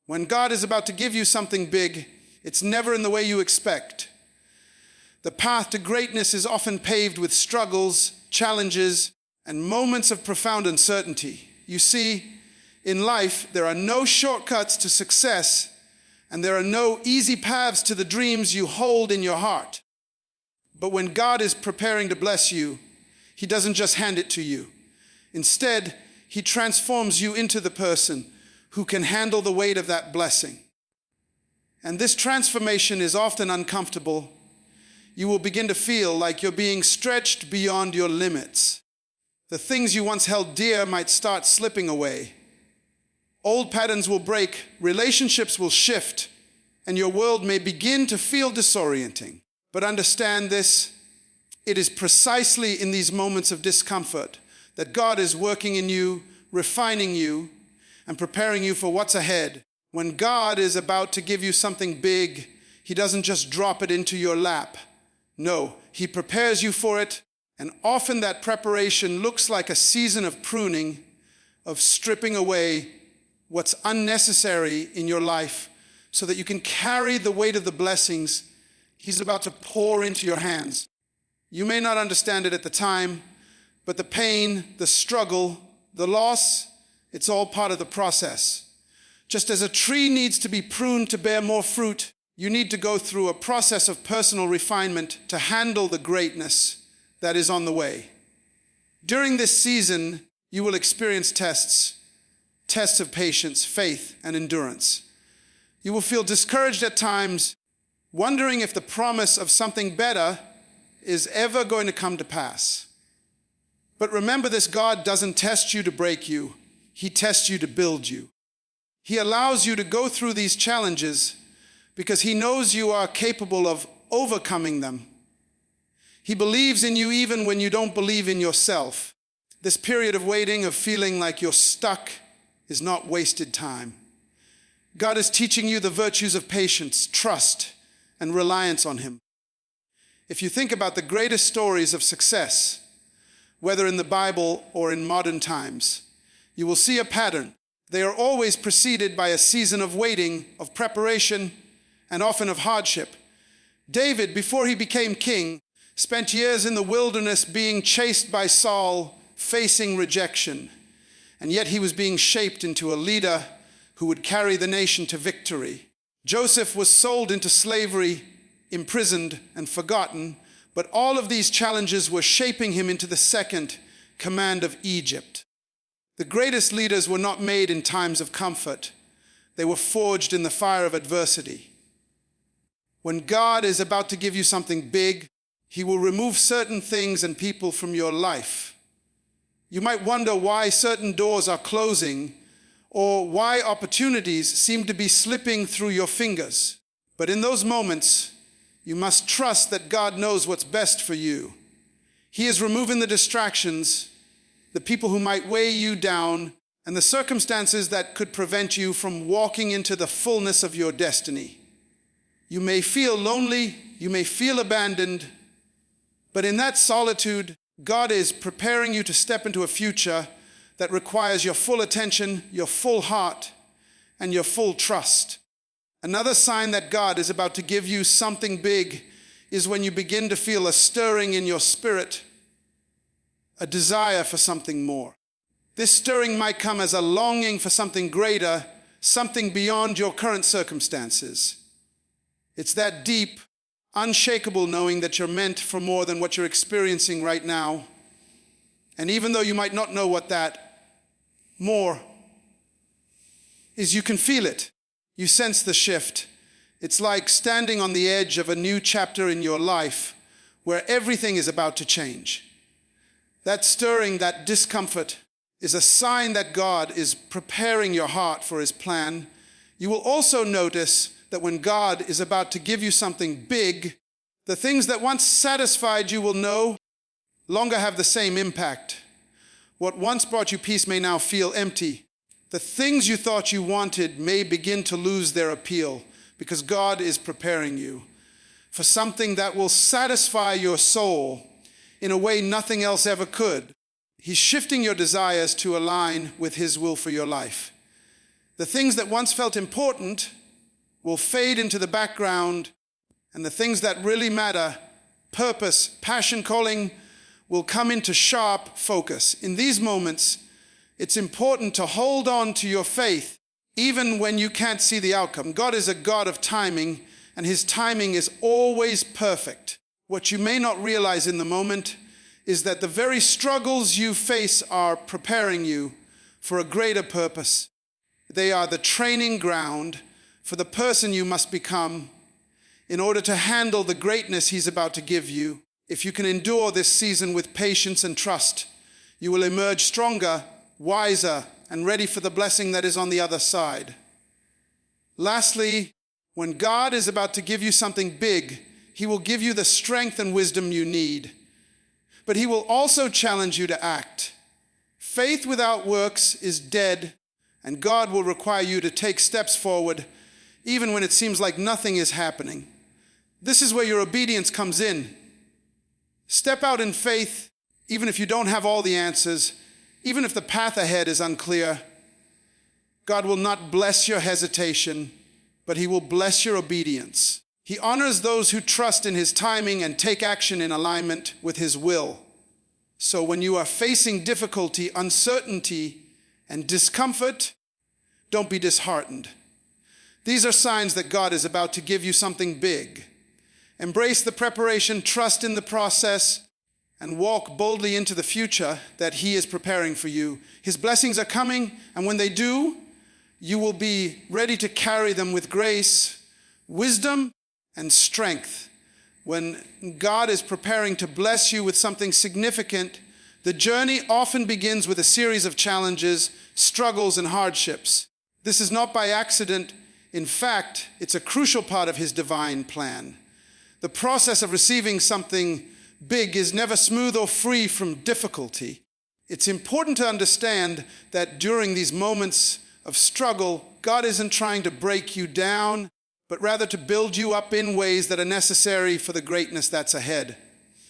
When God is about to give you something big, it's never in the way you expect. The path to greatness is often paved with struggles, challenges, and moments of profound uncertainty. You see, in life, there are no shortcuts to success, and there are no easy paths to the dreams you hold in your heart. But when God is preparing to bless you, He doesn't just hand it to you. Instead, He transforms you into the person who can handle the weight of that blessing. And this transformation is often uncomfortable. You will begin to feel like you're being stretched beyond your limits. The things you once held dear might start slipping away. Old patterns will break, relationships will shift, and your world may begin to feel disorienting. But understand this, it is precisely in these moments of discomfort that God is working in you, refining you, and preparing you for what's ahead. When God is about to give you something big, He doesn't just drop it into your lap. No, He prepares you for it, and often that preparation looks like a season of pruning, of stripping away what's unnecessary in your life so that you can carry the weight of the blessings He's about to pour into your hands. You may not understand it at the time, but the pain, the struggle, the loss, it's all part of the process. Just as a tree needs to be pruned to bear more fruit, you need to go through a process of personal refinement to handle the greatness that is on the way. During this season, you will experience tests of patience, faith, and endurance. You will feel discouraged at times, wondering if the promise of something better is ever going to come to pass. But remember this, God doesn't test you to break you. He tests you to build you. He allows you to go through these challenges because He knows you are capable of overcoming them. He believes in you even when you don't believe in yourself. This period of waiting, of feeling like you're stuck, is not wasted time. God is teaching you the virtues of patience, trust, and reliance on Him. If you think about the greatest stories of success, whether in the Bible or in modern times, you will see a pattern. They are always preceded by a season of waiting, of preparation, and often of hardship. David, before he became king, spent years in the wilderness being chased by Saul, facing rejection. And yet he was being shaped into a leader who would carry the nation to victory. Joseph was sold into slavery, imprisoned, and forgotten, but all of these challenges were shaping him into the second command of Egypt. The greatest leaders were not made in times of comfort. They were forged in the fire of adversity. When God is about to give you something big, He will remove certain things and people from your life. You might wonder why certain doors are closing or why opportunities seem to be slipping through your fingers. But in those moments, you must trust that God knows what's best for you. He is removing the distractions, the people who might weigh you down, and the circumstances that could prevent you from walking into the fullness of your destiny. You may feel lonely, you may feel abandoned, but in that solitude, God is preparing you to step into a future that requires your full attention, your full heart, and your full trust. Another sign that God is about to give you something big is when you begin to feel a stirring in your spirit, a desire for something more. This stirring might come as a longing for something greater, something beyond your current circumstances. It's that deep, unshakable knowing that you're meant for more than what you're experiencing right now. And even though you might not know what that more is, you can feel it. You sense the shift. It's like standing on the edge of a new chapter in your life where everything is about to change. That stirring, that discomfort is a sign that God is preparing your heart for His plan. You will also notice that when God is about to give you something big, the things that once satisfied you will no longer have the same impact. What once brought you peace may now feel empty. The things you thought you wanted may begin to lose their appeal because God is preparing you for something that will satisfy your soul in a way nothing else ever could. He's shifting your desires to align with His will for your life. The things that once felt important will fade into the background, and the things that really matter, purpose, passion, calling, will come into sharp focus. In these moments, it's important to hold on to your faith, even when you can't see the outcome. God is a God of timing, and his timing is always perfect. What you may not realize in the moment is that the very struggles you face are preparing you for a greater purpose. They are the training ground for the person you must become in order to handle the greatness he's about to give you. If you can endure this season with patience and trust, you will emerge stronger, wiser, and ready for the blessing that is on the other side. Lastly, when God is about to give you something big, he will give you the strength and wisdom you need. But he will also challenge you to act. Faith without works is dead, and God will require you to take steps forward, even when it seems like nothing is happening. This is where your obedience comes in. Step out in faith, even if you don't have all the answers, even if the path ahead is unclear. God will not bless your hesitation, but he will bless your obedience. He honors those who trust in his timing and take action in alignment with his will. So when you are facing difficulty, uncertainty, and discomfort, don't be disheartened. These are signs that God is about to give you something big. Embrace the preparation, trust in the process, and walk boldly into the future that he is preparing for you. His blessings are coming, and when they do, you will be ready to carry them with grace, wisdom, and strength. When God is preparing to bless you with something significant, the journey often begins with a series of challenges, struggles, and hardships. This is not by accident. In fact, it's a crucial part of his divine plan. The process of receiving something big is never smooth or free from difficulty. It's important to understand that during these moments of struggle, God isn't trying to break you down, but rather to build you up in ways that are necessary for the greatness that's ahead.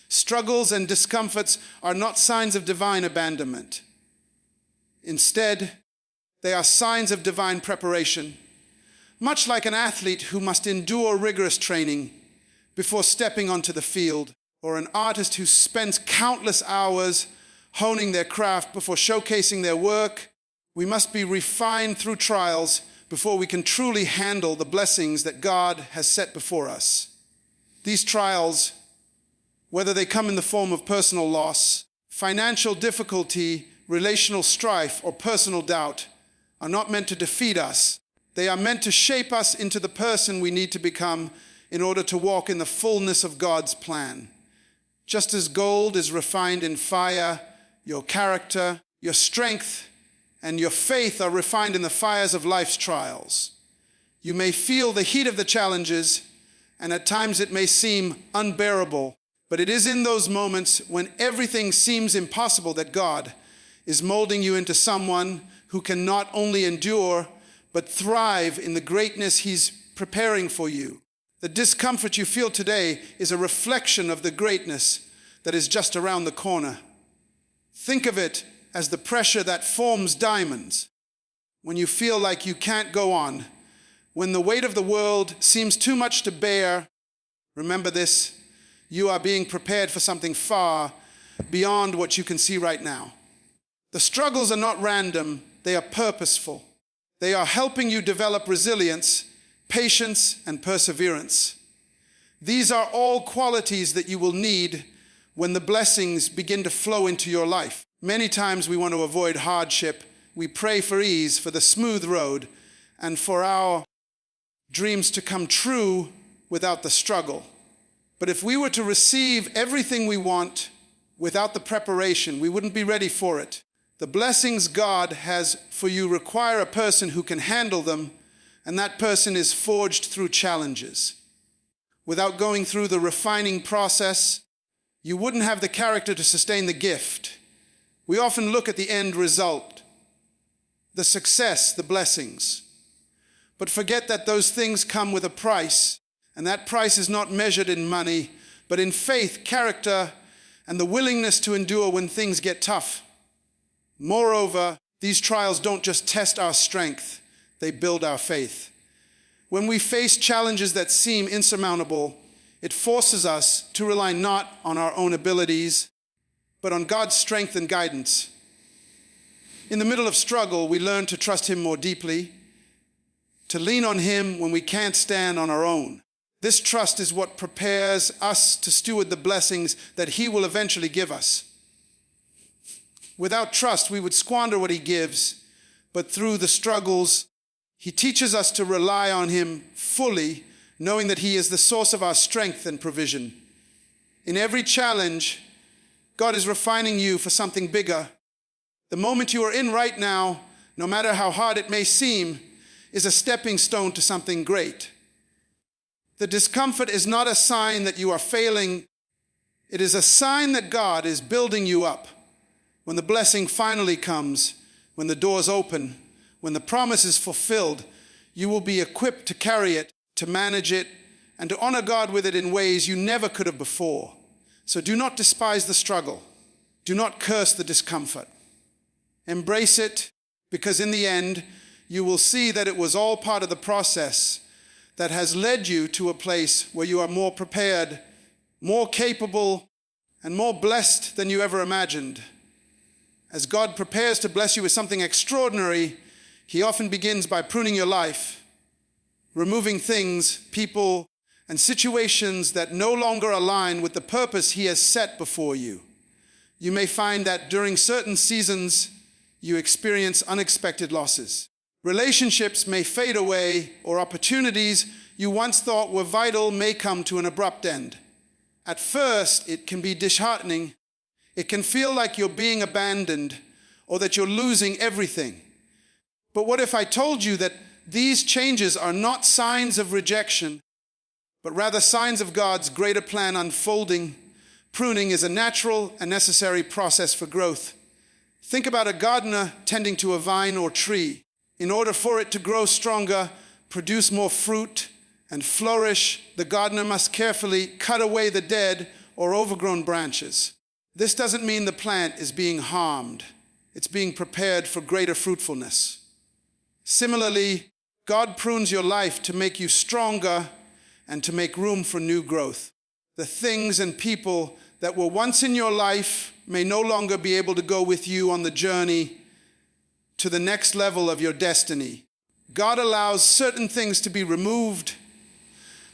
Struggles and discomforts are not signs of divine abandonment. Instead, they are signs of divine preparation. Much like an athlete who must endure rigorous training before stepping onto the field, or an artist who spends countless hours honing their craft before showcasing their work, we must be refined through trials before we can truly handle the blessings that God has set before us. These trials, whether they come in the form of personal loss, financial difficulty, relational strife, or personal doubt, are not meant to defeat us. They are meant to shape us into the person we need to become in order to walk in the fullness of God's plan. Just as gold is refined in fire, your character, your strength, and your faith are refined in the fires of life's trials. You may feel the heat of the challenges, and at times it may seem unbearable, but it is in those moments when everything seems impossible that God is molding you into someone who can not only endure, but thrive in the greatness he's preparing for you. The discomfort you feel today is a reflection of the greatness that is just around the corner. Think of it as the pressure that forms diamonds. When you feel like you can't go on, when the weight of the world seems too much to bear, remember this: you are being prepared for something far beyond what you can see right now. The struggles are not random, they are purposeful. They are helping you develop resilience, patience, and perseverance. These are all qualities that you will need when the blessings begin to flow into your life. Many times we want to avoid hardship. We pray for ease, for the smooth road, and for our dreams to come true without the struggle. But if we were to receive everything we want without the preparation, we wouldn't be ready for it. The blessings God has for you require a person who can handle them, and that person is forged through challenges. Without going through the refining process, you wouldn't have the character to sustain the gift. We often look at the end result, the success, the blessings, but forget that those things come with a price, and that price is not measured in money, but in faith, character, and the willingness to endure when things get tough. Moreover, these trials don't just test our strength, They build our faith. When we face challenges that seem insurmountable, it forces us to rely not on our own abilities, but on God's strength and guidance. In the middle of struggle, we learn to trust Him more deeply, to lean on Him when we can't stand on our own. This trust is what prepares us to steward the blessings that He will eventually give us. Without trust, we would squander what He gives, but through the struggles, He teaches us to rely on Him fully, knowing that He is the source of our strength and provision. In every challenge, God is refining you for something bigger. The moment you are in right now, no matter how hard it may seem, is a stepping stone to something great. The discomfort is not a sign that you are failing. It is a sign that God is building you up. When the blessing finally comes, when the doors open, when the promise is fulfilled, you will be equipped to carry it, to manage it, and to honor God with it in ways you never could have before. So do not despise the struggle. Do not curse the discomfort. Embrace it, because in the end, you will see that it was all part of the process that has led you to a place where you are more prepared, more capable, and more blessed than you ever imagined. As God prepares to bless you with something extraordinary, He often begins by pruning your life, removing things, people, and situations that no longer align with the purpose He has set before you. You may find that during certain seasons, you experience unexpected losses. Relationships may fade away, or opportunities you once thought were vital may come to an abrupt end. At first, it can be disheartening. It can feel like you're being abandoned or that you're losing everything. But what if I told you that these changes are not signs of rejection, but rather signs of God's greater plan unfolding? Pruning is a natural and necessary process for growth. Think about a gardener tending to a vine or tree. In order for it to grow stronger, produce more fruit, and flourish, the gardener must carefully cut away the dead or overgrown branches. This doesn't mean the plant is being harmed. It's being prepared for greater fruitfulness. Similarly, God prunes your life to make you stronger and to make room for new growth. The things and people that were once in your life may no longer be able to go with you on the journey to the next level of your destiny. God allows certain things to be removed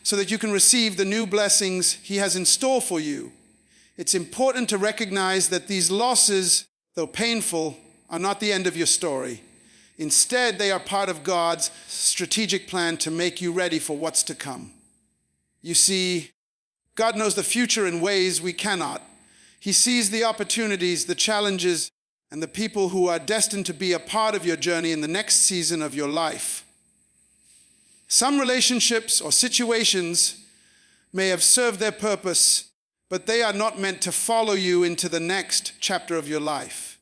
so that you can receive the new blessings He has in store for you. It's important to recognize that these losses, though painful, are not the end of your story. Instead, they are part of God's strategic plan to make you ready for what's to come. You see, God knows the future in ways we cannot. He sees the opportunities, the challenges, and the people who are destined to be a part of your journey in the next season of your life. Some relationships or situations may have served their purpose, but they are not meant to follow you into the next chapter of your life.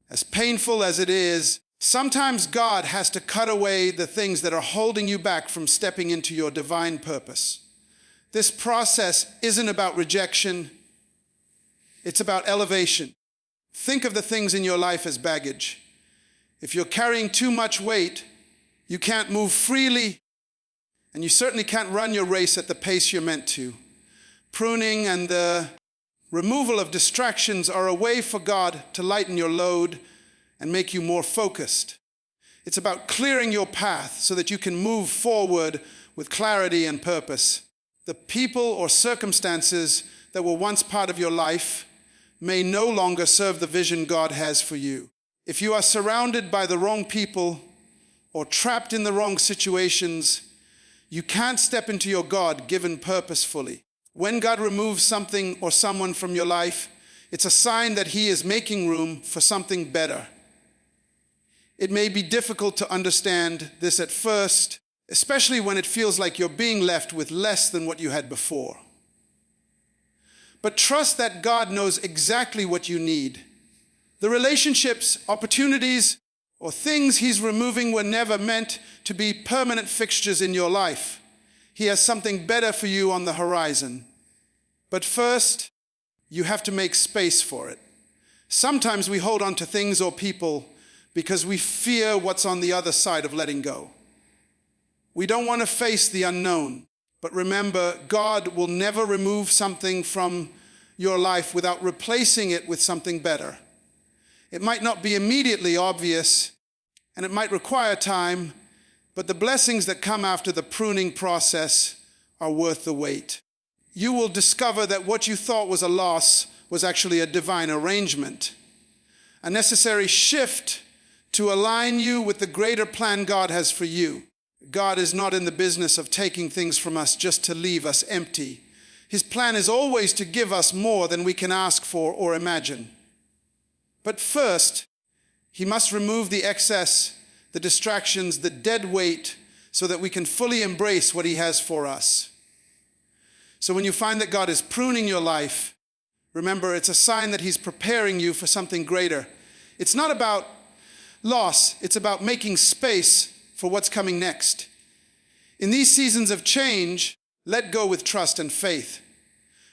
As painful as it is, sometimes God has to cut away the things that are holding you back from stepping into your divine purpose. This process isn't about rejection, it's about elevation. Think of the things in your life as baggage. If you're carrying too much weight, you can't move freely, and you certainly can't run your race at the pace you're meant to. Pruning and the removal of distractions are a way for God to lighten your load and make you more focused. It's about clearing your path so that you can move forward with clarity and purpose. The people or circumstances that were once part of your life may no longer serve the vision God has for you. If you are surrounded by the wrong people or trapped in the wrong situations, you can't step into your God-given purpose fully. When God removes something or someone from your life, it's a sign that He is making room for something better. It may be difficult to understand this at first, especially when it feels like you're being left with less than what you had before. But trust that God knows exactly what you need. The relationships, opportunities, or things He's removing were never meant to be permanent fixtures in your life. He has something better for you on the horizon. But first, you have to make space for it. Sometimes we hold on to things or people because we fear what's on the other side of letting go. We don't want to face the unknown. But remember, God will never remove something from your life without replacing it with something better. It might not be immediately obvious, and it might require time, but the blessings that come after the pruning process are worth the wait. You will discover that what you thought was a loss was actually a divine arrangement, a necessary shift to align you with the greater plan God has for you. God is not in the business of taking things from us just to leave us empty. His plan is always to give us more than we can ask for or imagine. But first, He must remove the excess, the distractions, the dead weight, so that we can fully embrace what He has for us. So when you find that God is pruning your life, remember, it's a sign that He's preparing you for something greater. It's not about loss, it's about making space for what's coming next. In these seasons of change, let go with trust and faith.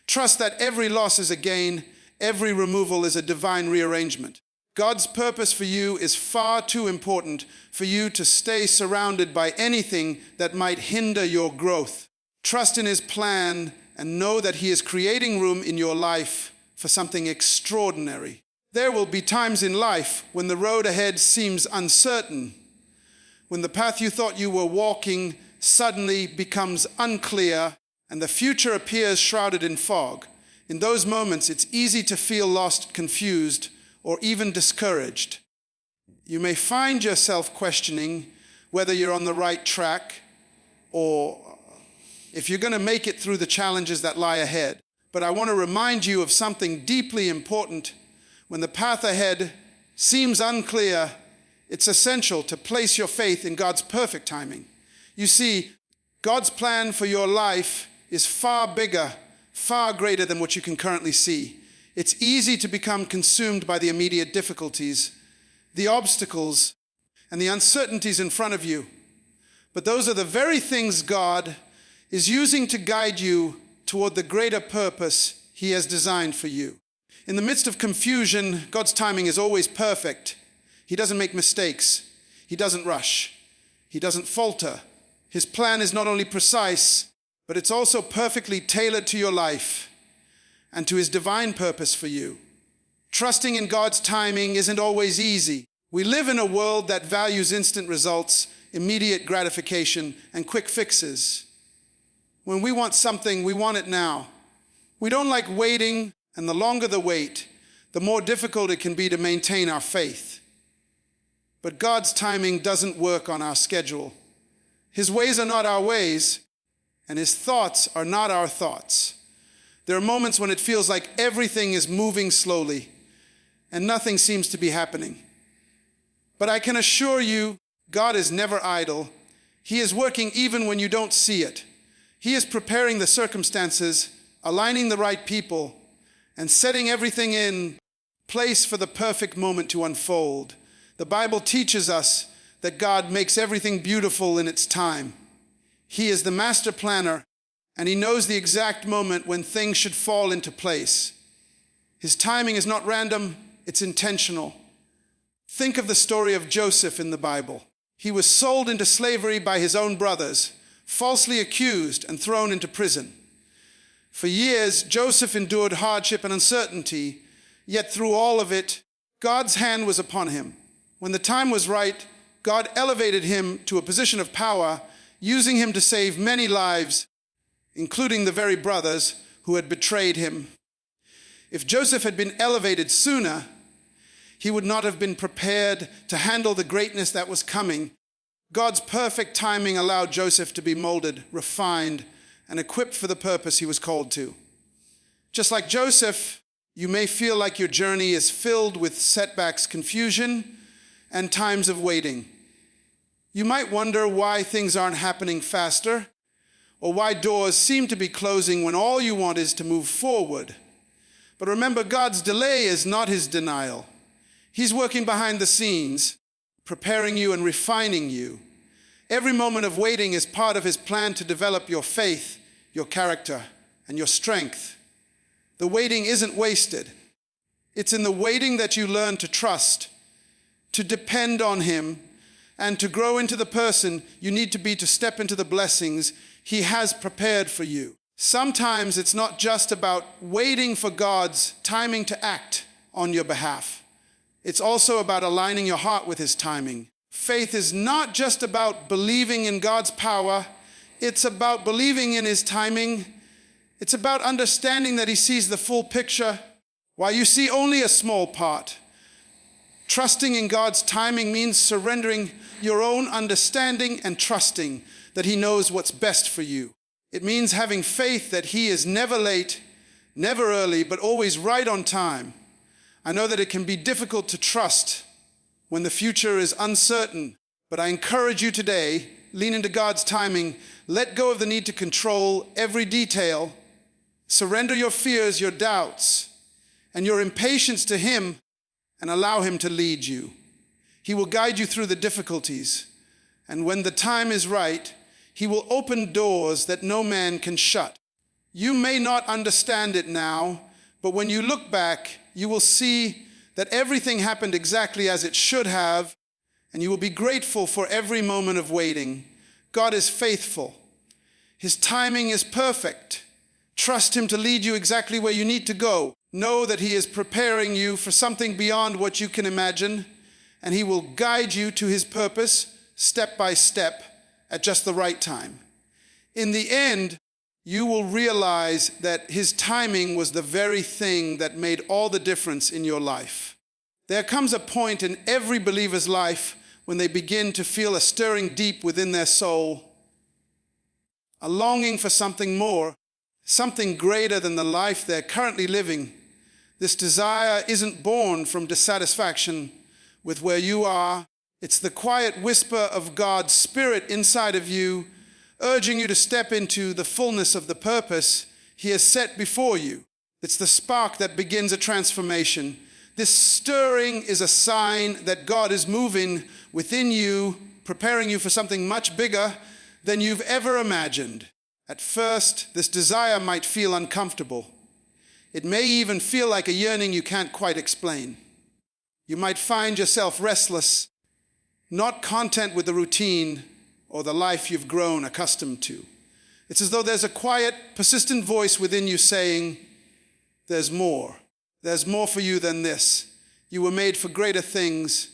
Trust that every loss is a gain, every removal is a divine rearrangement. God's purpose for you is far too important for you to stay surrounded by anything that might hinder your growth. Trust in His plan and know that He is creating room in your life for something extraordinary. There will be times in life when the road ahead seems uncertain, when the path you thought you were walking suddenly becomes unclear and the future appears shrouded in fog. In those moments, it's easy to feel lost, confused, or even discouraged. You may find yourself questioning whether you're on the right track or if you're going to make it through the challenges that lie ahead. But I want to remind you of something deeply important. When the path ahead seems unclear, it's essential to place your faith in God's perfect timing. You see, God's plan for your life is far bigger, far greater than what you can currently see. It's easy to become consumed by the immediate difficulties, the obstacles, and the uncertainties in front of you. But those are the very things God is using to guide you toward the greater purpose He has designed for you. In the midst of confusion, God's timing is always perfect. He doesn't make mistakes. He doesn't rush. He doesn't falter. His plan is not only precise, but it's also perfectly tailored to your life and to His divine purpose for you. Trusting in God's timing isn't always easy. We live in a world that values instant results, immediate gratification, and quick fixes. When we want something, we want it now. We don't like waiting, and the longer the wait, the more difficult it can be to maintain our faith. But God's timing doesn't work on our schedule. His ways are not our ways, and His thoughts are not our thoughts. There are moments when it feels like everything is moving slowly, and nothing seems to be happening. But I can assure you, God is never idle. He is working even when you don't see it. He is preparing the circumstances, aligning the right people, and setting everything in place for the perfect moment to unfold. The Bible teaches us that God makes everything beautiful in its time. He is the master planner, and He knows the exact moment when things should fall into place. His timing is not random, it's intentional. Think of the story of Joseph in the Bible. He was sold into slavery by his own brothers, falsely accused and thrown into prison. For years, Joseph endured hardship and uncertainty, yet through all of it, God's hand was upon him. When the time was right, God elevated him to a position of power, using him to save many lives, including the very brothers who had betrayed him. If Joseph had been elevated sooner, he would not have been prepared to handle the greatness that was coming. God's perfect timing allowed Joseph to be molded, refined, and equipped for the purpose he was called to. Just like Joseph, you may feel like your journey is filled with setbacks, confusion, and times of waiting. You might wonder why things aren't happening faster, or why doors seem to be closing when all you want is to move forward. But remember, God's delay is not His denial. He's working behind the scenes, preparing you and refining you. Every moment of waiting is part of His plan to develop your faith, your character, and your strength. The waiting isn't wasted. It's in the waiting that you learn to trust, to depend on Him, and to grow into the person you need to be to step into the blessings He has prepared for you. Sometimes it's not just about waiting for God's timing to act on your behalf. It's also about aligning your heart with His timing. Faith is not just about believing in God's power. It's about believing in His timing. It's about understanding that He sees the full picture while you see only a small part. Trusting in God's timing means surrendering your own understanding and trusting that He knows what's best for you. It means having faith that He is never late, never early, but always right on time. I know that it can be difficult to trust when the future is uncertain, but I encourage you today, lean into God's timing, let go of the need to control every detail, surrender your fears, your doubts, and your impatience to Him, and allow Him to lead you. He will guide you through the difficulties, and when the time is right, He will open doors that no man can shut. You may not understand it now, but when you look back, you will see that everything happened exactly as it should have, and you will be grateful for every moment of waiting. God is faithful. His timing is perfect. Trust Him to lead you exactly where you need to go. Know that He is preparing you for something beyond what you can imagine, and He will guide you to His purpose step by step at just the right time. In the end, you will realize that His timing was the very thing that made all the difference in your life. There comes a point in every believer's life when they begin to feel a stirring deep within their soul, a longing for something more, something greater than the life they're currently living. This desire isn't born from dissatisfaction with where you are. It's the quiet whisper of God's Spirit inside of you, urging you to step into the fullness of the purpose He has set before you. It's the spark that begins a transformation. This stirring is a sign that God is moving within you, preparing you for something much bigger than you've ever imagined. At first, this desire might feel uncomfortable. It may even feel like a yearning you can't quite explain. You might find yourself restless, not content with the routine or the life you've grown accustomed to. It's as though there's a quiet, persistent voice within you saying, there's more. There's more for you than this. You were made for greater things.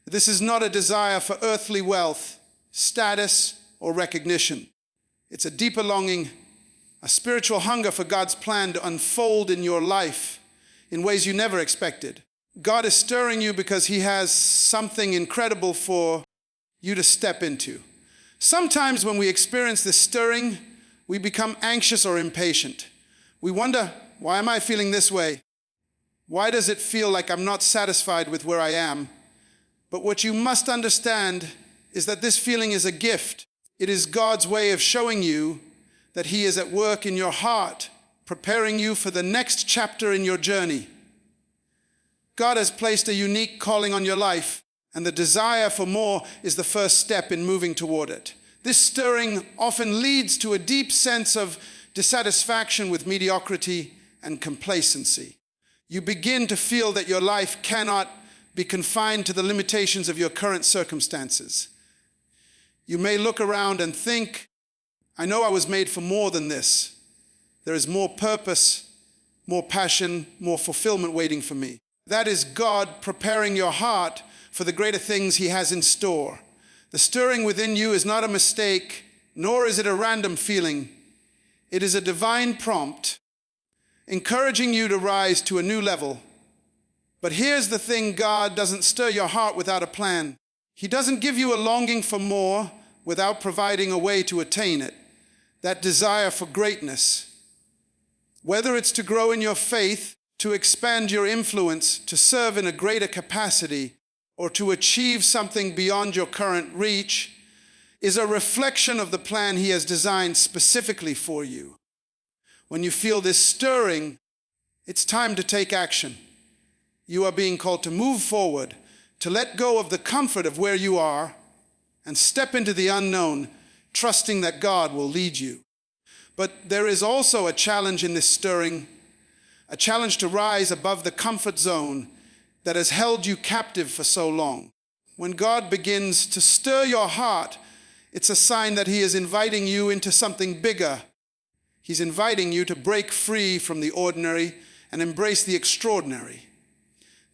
This is not a desire for earthly wealth, status, or recognition. It's a deeper longing, a spiritual hunger for God's plan to unfold in your life in ways you never expected. God is stirring you because He has something incredible for you to step into. Sometimes when we experience this stirring, we become anxious or impatient. We wonder, why am I feeling this way? Why does it feel like I'm not satisfied with where I am? But what you must understand is that this feeling is a gift. It is God's way of showing you that He is at work in your heart, preparing you for the next chapter in your journey. God has placed a unique calling on your life, and the desire for more is the first step in moving toward it. This stirring often leads to a deep sense of dissatisfaction with mediocrity and complacency. You begin to feel that your life cannot be confined to the limitations of your current circumstances. You may look around and think, I know I was made for more than this. There is more purpose, more passion, more fulfillment waiting for me. That is God preparing your heart for the greater things He has in store. The stirring within you is not a mistake, nor is it a random feeling. It is a divine prompt, encouraging you to rise to a new level. But here's the thing, God doesn't stir your heart without a plan. He doesn't give you a longing for more without providing a way to attain it. That desire for greatness. Whether it's to grow in your faith, to expand your influence, to serve in a greater capacity, or to achieve something beyond your current reach, is a reflection of the plan He has designed specifically for you. When you feel this stirring, it's time to take action. You are being called to move forward, to let go of the comfort of where you are, and step into the unknown, trusting that God will lead you. But there is also a challenge in this stirring, a challenge to rise above the comfort zone that has held you captive for so long. When God begins to stir your heart, it's a sign that He is inviting you into something bigger. He's inviting you to break free from the ordinary and embrace the extraordinary.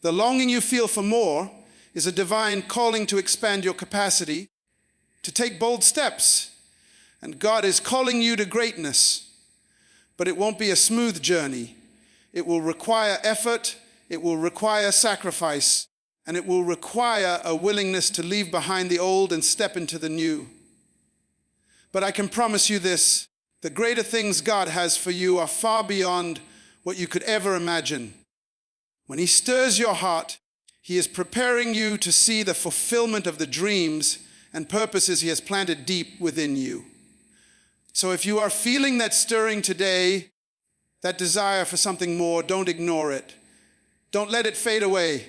The longing you feel for more is a divine calling to expand your capacity, to take bold steps. And God is calling you to greatness. But it won't be a smooth journey. It will require effort, it will require sacrifice, and it will require a willingness to leave behind the old and step into the new. But I can promise you this, the greater things God has for you are far beyond what you could ever imagine. When He stirs your heart, He is preparing you to see the fulfillment of the dreams and purposes He has planted deep within you. So if you are feeling that stirring today, that desire for something more, don't ignore it. Don't let it fade away.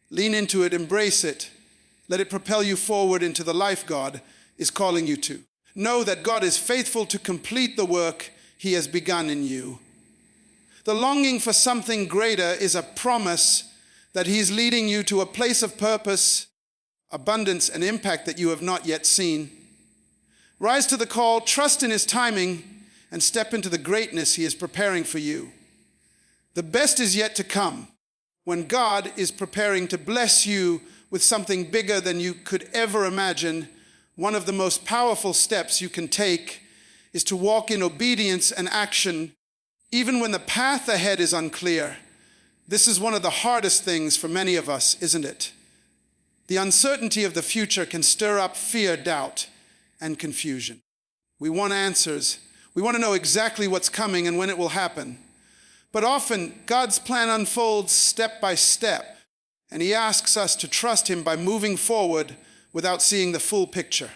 Lean into it, embrace it. Let it propel you forward into the life God is calling you to. Know that God is faithful to complete the work He has begun in you. The longing for something greater is a promise that He's leading you to a place of purpose, abundance, and impact that you have not yet seen. Rise to the call, trust in His timing, and step into the greatness He is preparing for you. The best is yet to come, when God is preparing to bless you with something bigger than you could ever imagine. One of the most powerful steps you can take is to walk in obedience and action, even when the path ahead is unclear. This is one of the hardest things for many of us, isn't it? The uncertainty of the future can stir up fear, doubt, and confusion. We want answers. We want to know exactly what's coming and when it will happen. But often, God's plan unfolds step by step, and He asks us to trust Him by moving forward without seeing the full picture.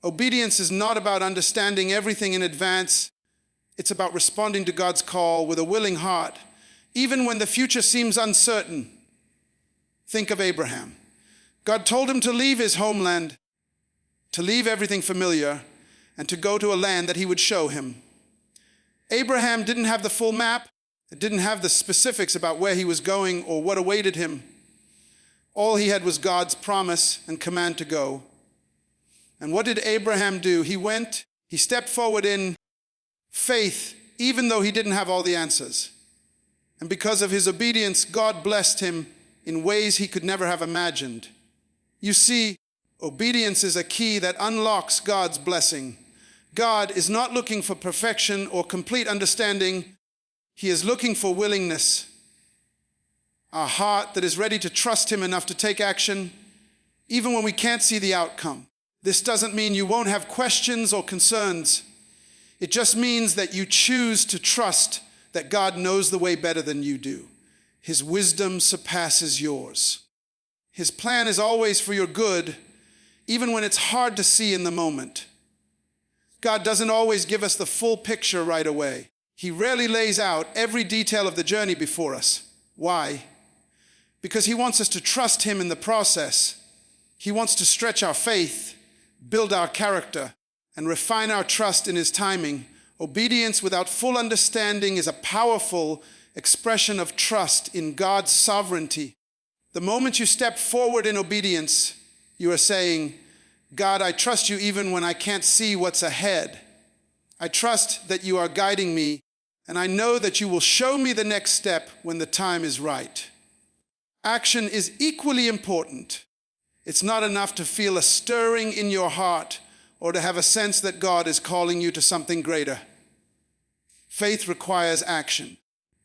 Obedience is not about understanding everything in advance. It's about responding to God's call with a willing heart, even when the future seems uncertain. Think of Abraham. God told him to leave his homeland, to leave everything familiar, and to go to a land that He would show him. Abraham didn't have the full map. It didn't have the specifics about where he was going or what awaited him. All he had was God's promise and command to go. And what did Abraham do? He went, he stepped forward in faith, even though he didn't have all the answers. And because of his obedience, God blessed him in ways he could never have imagined. You see, obedience is a key that unlocks God's blessing. God is not looking for perfection or complete understanding. He is looking for willingness, a heart that is ready to trust Him enough to take action, even when we can't see the outcome. This doesn't mean you won't have questions or concerns. It just means that you choose to trust that God knows the way better than you do. His wisdom surpasses yours. His plan is always for your good, even when it's hard to see in the moment. God doesn't always give us the full picture right away. He rarely lays out every detail of the journey before us. Why? Because He wants us to trust Him in the process. He wants to stretch our faith, build our character, and refine our trust in His timing. Obedience without full understanding is a powerful expression of trust in God's sovereignty. The moment you step forward in obedience, you are saying, God, I trust You even when I can't see what's ahead. I trust that You are guiding me, and I know that You will show me the next step when the time is right. Action is equally important. It's not enough to feel a stirring in your heart or to have a sense that God is calling you to something greater. Faith requires action.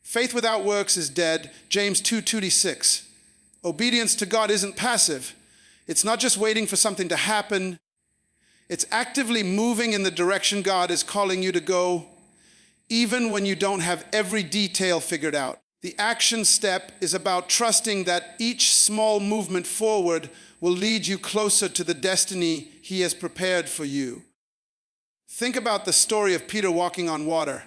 Faith without works is dead. James 2:26. Obedience to God isn't passive. It's not just waiting for something to happen. It's actively moving in the direction God is calling you to go, even when you don't have every detail figured out. The action step is about trusting that each small movement forward will lead you closer to the destiny He has prepared for you. Think about the story of Peter walking on water.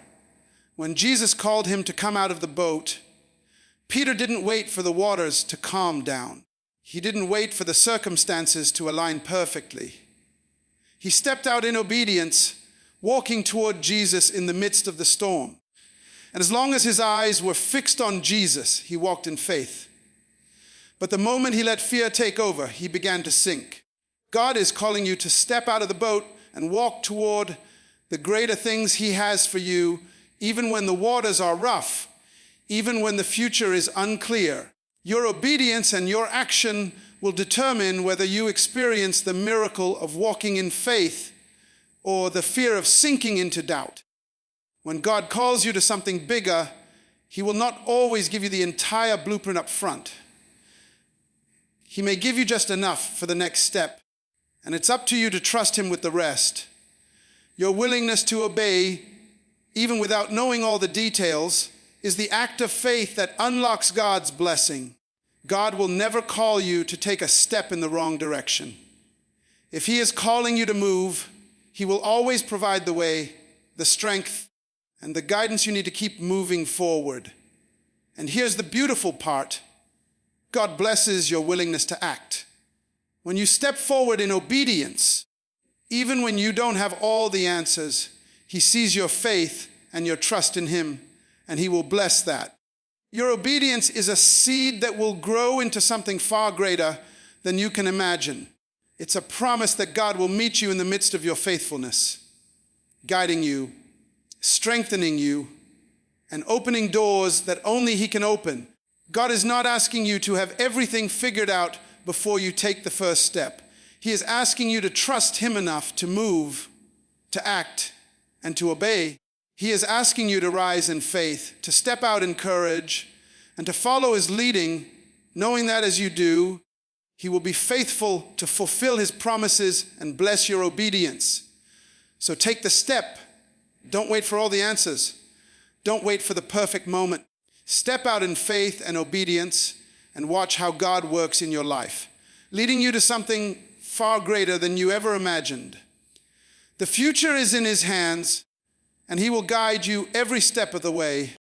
When Jesus called him to come out of the boat, Peter didn't wait for the waters to calm down. He didn't wait for the circumstances to align perfectly. He stepped out in obedience, walking toward Jesus in the midst of the storm. And as long as his eyes were fixed on Jesus, he walked in faith. But the moment he let fear take over, he began to sink. God is calling you to step out of the boat and walk toward the greater things he has for you, even when the waters are rough, even when the future is unclear. Your obedience and your action will determine whether you experience the miracle of walking in faith or the fear of sinking into doubt. When God calls you to something bigger, he will not always give you the entire blueprint up front. He may give you just enough for the next step, and it's up to you to trust him with the rest. Your willingness to obey, even without knowing all the details, is the act of faith that unlocks God's blessing. God will never call you to take a step in the wrong direction. If he is calling you to move, he will always provide the way, the strength, and the guidance you need to keep moving forward. And here's the beautiful part. God blesses your willingness to act. When you step forward in obedience, even when you don't have all the answers, he sees your faith and your trust in him, and he will bless that. Your obedience is a seed that will grow into something far greater than you can imagine. It's a promise that God will meet you in the midst of your faithfulness, guiding you, strengthening you, and opening doors that only he can open. God is not asking you to have everything figured out before you take the first step. He is asking you to trust him enough to move, to act, and to obey. He is asking you to rise in faith, to step out in courage, and to follow his leading, knowing that as you do, he will be faithful to fulfill his promises and bless your obedience. So take the step. Don't wait for all the answers. Don't wait for the perfect moment. Step out in faith and obedience and watch how God works in your life, leading you to something far greater than you ever imagined. The future is in his hands, and he will guide you every step of the way.